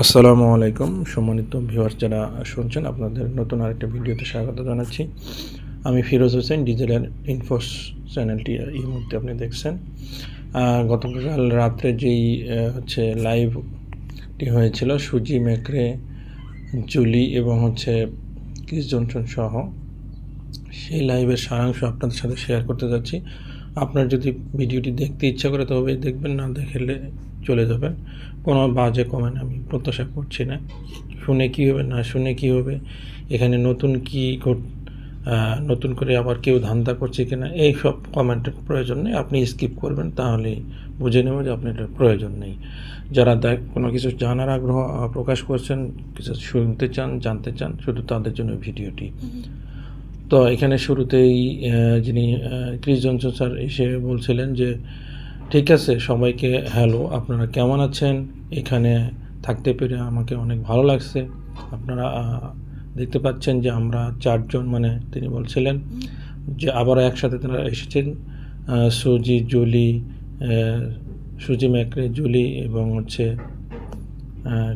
আসসালামু আলাইকুম সম্মানিত ভিউয়ার্স যারা শুনছেন আপনাদের নতুন আরেকটা ভিডিওতে স্বাগত জানাচ্ছি। আমি ফিরোজ হোসেন, ডিজিটাল ইনফোস চ্যানেলটি এই মুহূর্তে আপনি দেখছেন। গতকাল রাত্রে যেই লাইভটি হয়েছিল সুজি ম্যাক্রে, জুলি এবং ক্রিস জনসন সহ, সেই লাইভের সারাংশ আপনাদের সাথে শেয়ার করতে যাচ্ছি। আপনার যদি ভিডিওটি দেখতে ইচ্ছা করে তবে দেখবেন, না দেখলে চলে যাবেন। কোনো বাজে কমেন্ট আমি প্রত্যাশা করছি না। শুনে কী হবে, না শুনে কী হবে, এখানে নতুন করে আবার কেউ ধান্দা করছে কিনা, এই সব কমেন্টের প্রয়োজন নেই। আপনি স্কিপ করবেন, তাহলেই বুঝে নেব যে আপনার প্রয়োজন নেই। যারা কোনো কিছু জানার আগ্রহ প্রকাশ করছেন, কিছু শুনতে চান, জানতে চান, শুধু তাদের জন্য ভিডিওটি। তো এখানে শুরুতেই যিনি ক্রিস জনসন স্যার এসে বলছিলেন যে ঠিক আছে, সবাইকে হ্যালো, আপনারা কেমন আছেন? এখানে থাকতে পেরে আমাকে অনেক ভালো লাগছে। আপনারা দেখতে পাচ্ছেন যে আমরা চারজন, মানে তিনি বলছিলেন যে আবারও একসাথে তারা এসেছেন, সুজি ম্যাক্রে, জুলি এবং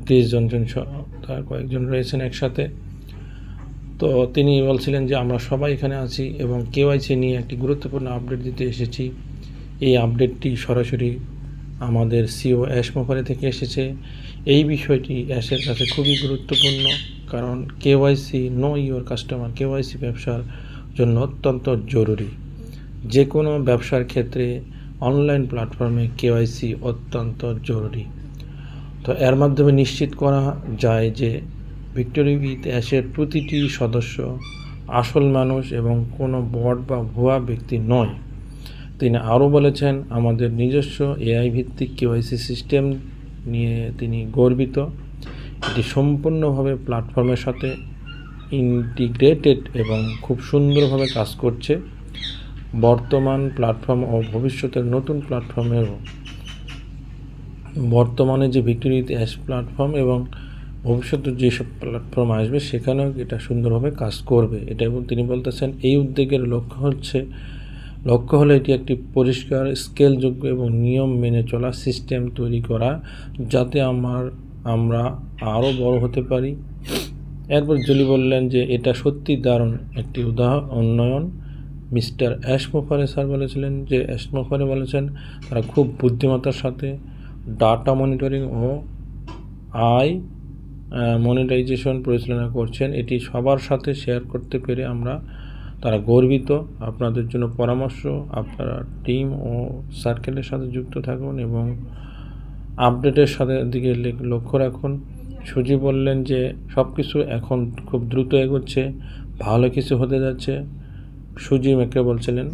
ক্রিস জনসন তার কয়েকজন রয়েছেন একসাথে। তো তিনি বলছিলেন যে আমরা সবাই এখানে আছি এবং কেওয়াইসি নিয়ে একটি গুরুত্বপূর্ণ আপডেট দিতে এসেছি। এই আপডেটটি সরাসরি আমাদের সিও অ্যাশ মোফারে থেকে এসেছে। এই বিষয়টি অ্যাশের কাছে খুবই গুরুত্বপূর্ণ, কারণ KYC, no your customer, KYC ব্যবসার জন্য অত্যন্ত জরুরি। যে কোনো ব্যবসার ক্ষেত্রে অনলাইন প্ল্যাটফর্মে কেওয়াইসি অত্যন্ত জরুরি। তো এর মাধ্যমে নিশ্চিত করা যায় যে ভিক্টোরি উইথ অ্যাশের প্রতিটি সদস্য আসল মানুষ এবং কোনো বট বা ভুয়া ব্যক্তি নয়। তিনি আরও বলেছেন, আমাদের নিজস্ব এআই ভিত্তিক কেওয়াইসি সিস্টেম নিয়ে তিনি গর্বিত। এটি সম্পূর্ণভাবে প্ল্যাটফর্মের সাথে ইন্টিগ্রেটেড এবং খুব সুন্দরভাবে কাজ করছে। বর্তমান প্ল্যাটফর্ম ও ভবিষ্যতের নতুন প্ল্যাটফর্মেরও, বর্তমানে যে ভিক্টোরি উইথ অ্যাশ প্ল্যাটফর্ম এবং ভবিষ্যতে যেসব প্ল্যাটফর্ম আসবে সেখানেও এটা সুন্দরভাবে কাজ করবে। এটা এবং তিনি বলতেছেন এই উদ্যোগের লক্ষ্য হলো এটি একটি পরিষ্কার, স্কেলযোগ্য এবং নিয়ম মেনে চলা সিস্টেম তৈরি করা, যাতে আমরা আরও বড় হতে পারি। এরপর জুলি বললেন যে এটা সত্যি দারুণ একটি উন্নয়ন। মিস্টার অ্যাশ মোফারে স্যার বলেছিলেন যে বলেছেন তারা খুব বুদ্ধিমত্তার সাথে ডাটা মনিটরিং ও মনিটাইজেশন পরিচালনা করছেন। এটি সবার সাথে শেয়ার করতে পেরে তারা গর্বিত। আপনাদের জন্য পরামর্শ, আপনারা টিম ও সার্কেলের সাথে যুক্ত থাকুন এবং আপডেটের দিকে লক্ষ্য রাখুন। সুজি বললেন যে সব কিছু এখন খুব দ্রুত এগোচ্ছে, ভালো কিছু হতে যাচ্ছে। সুজি ম্যাক্রে বলছিলেন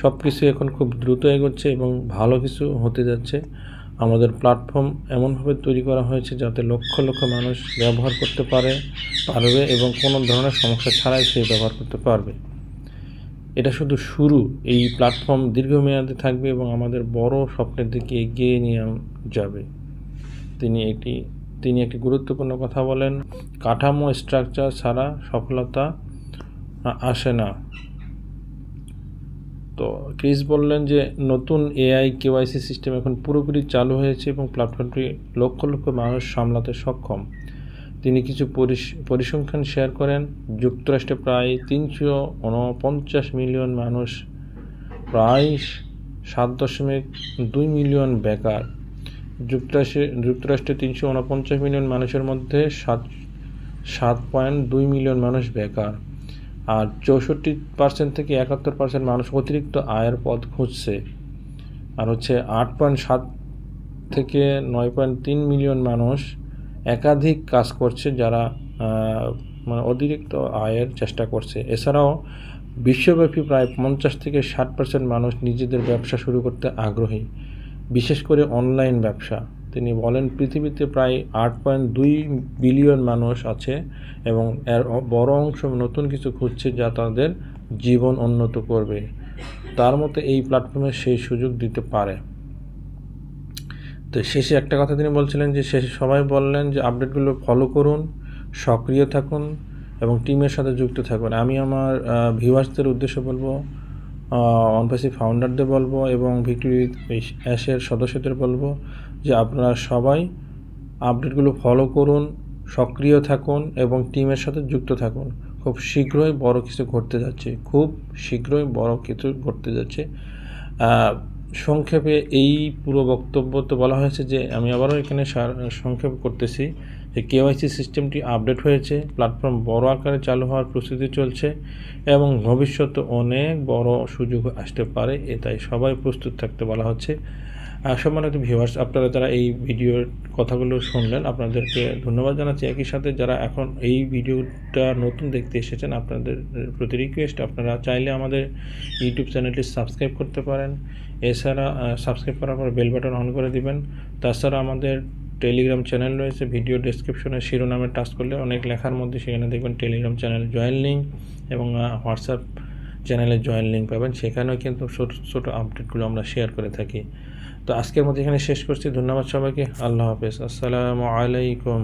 সব কিছু এখন খুব দ্রুত এগোচ্ছে এবং ভালো কিছু হতে যাচ্ছে। আমাদের প্ল্যাটফর্ম এমনভাবে তৈরি করা হয়েছে যাতে লক্ষ লক্ষ মানুষ ব্যবহার করতে পারবে এবং কোনো ধরনের সমস্যা ছাড়াই সে ব্যবহার করতে পারবে। এটা শুধু শুরু, এই প্ল্যাটফর্ম দীর্ঘমেয়াদে থাকবে এবং আমাদের বড় স্বপ্নের দিকে এগিয়ে নিয়ে যাবে। তিনি একটি গুরুত্বপূর্ণ কথা বলেন, কাঠামো স্ট্রাকচার ছাড়া সফলতা আসে না। তো ক্রিস বললেন যে নতুন এআই কেওয়াইসি সিস্টেম এখন পুরোপুরি চালু হয়েছে এবং প্ল্যাটফর্মটি লক্ষ লক্ষ মানুষ সামলাতে সক্ষম। তিনি কিছু পরিসংখ্যান শেয়ার করেন। যুক্তরাষ্ট্রে প্রায় 349 মিলিয়ন মানুষ, প্রায় 7.2 মিলিয়ন বেকার। যুক্তরাষ্ট্রে 349 মিলিয়ন মানুষের মধ্যে 7.2 মিলিয়ন মানুষ বেকার, আর 64% থেকে 71% মানুষ অতিরিক্ত আয়ের পথ খুঁজছে। আর 8.7 থেকে 9.3 মিলিয়ন মানুষ একাধিক কাজ করছে, যারা অতিরিক্ত আয়ের চেষ্টা করছে। এছাড়াও বিশ্বব্যাপী প্রায় 50 থেকে 60% মানুষ নিজেদের ব্যবসা শুরু করতে আগ্রহী, বিশেষ করে অনলাইন ব্যবসা। তিনি বলেন পৃথিবীতে প্রায় 8.2 বিলিয়ন মানুষ আছে এবং এর বড় অংশ নতুন কিছু খুঁজছে যা তাদের জীবন উন্নত করবে। তার মতে এই প্ল্যাটফর্মে সেই সুযোগ দিতে পারে। তো শেষে একটা কথা তিনি বলছিলেন যে সবাই বললেন যে আপডেটগুলো ফলো করুন, সক্রিয় থাকুন এবং টিমের সাথে যুক্ত থাকুন। আমি আমার ভিউয়ার্সদের উদ্দেশ্যে বলবো, অনপাসি ফাউন্ডারদের বলবো এবং ভিক্টোরি উইথ অ্যাশের সদস্যদের বলবো যে আপনারা সবাই আপডেটগুলো ফলো করুন, সক্রিয় থাকুন এবং টিমের সাথে যুক্ত থাকুন। খুব শীঘ্রই বড় কিছু ঘটতে যাচ্ছে, সংক্ষেপে এই পুরো বক্তব্য তো বলা হয়েছে যে আমি আবারও এখানে সংক্ষেপ করতেছি যে কেওয়াইসি সিস্টেমটি আপডেট হয়েছে, প্ল্যাটফর্ম বড় আকারে চালু হওয়ার প্রস্তুতি চলছে এবং ভবিষ্যতে অনেক বড় সুযোগ আসতে পারে, তাই সবাই প্রস্তুত থাকতে বলা হচ্ছে। সম্মানিত ভিউয়ার্স, আপনারা যারা এই ভিডিওর কথাগুলো শুনলেন আপনাদেরকে ধন্যবাদ জানাচ্ছি। একই সাথে যারা এখন এই ভিডিওটা নতুন দেখতে এসেছেন আপনাদের প্রতি রিকোয়েস্ট, আপনারা চাইলে আমাদের ইউটিউব চ্যানেলটি সাবস্ক্রাইব করতে পারেন। এছাড়া সাবস্ক্রাইব করার পর বেল বাটন অন করে দিবেন। তাছাড়া আমাদের টেলিগ্রাম চ্যানেল রয়েছে, ভিডিও ডেসক্রিপশনে শিরোনামে টাচ করলে অনেক লেখার মধ্যে সেখানে দেখবেন টেলিগ্রাম চ্যানেল জয়েন লিঙ্ক এবং হোয়াটসঅ্যাপ চ্যানেলের জয়েন লিঙ্ক পাবেন। সেখানেও কিন্তু ছোটো ছোটো আপডেটগুলো আমরা শেয়ার করে থাকি। তো আজকের মতো এখানে শেষ করছি। ধন্যবাদ সবাইকে। আল্লাহ হাফেজ। আসসালামু আলাইকুম।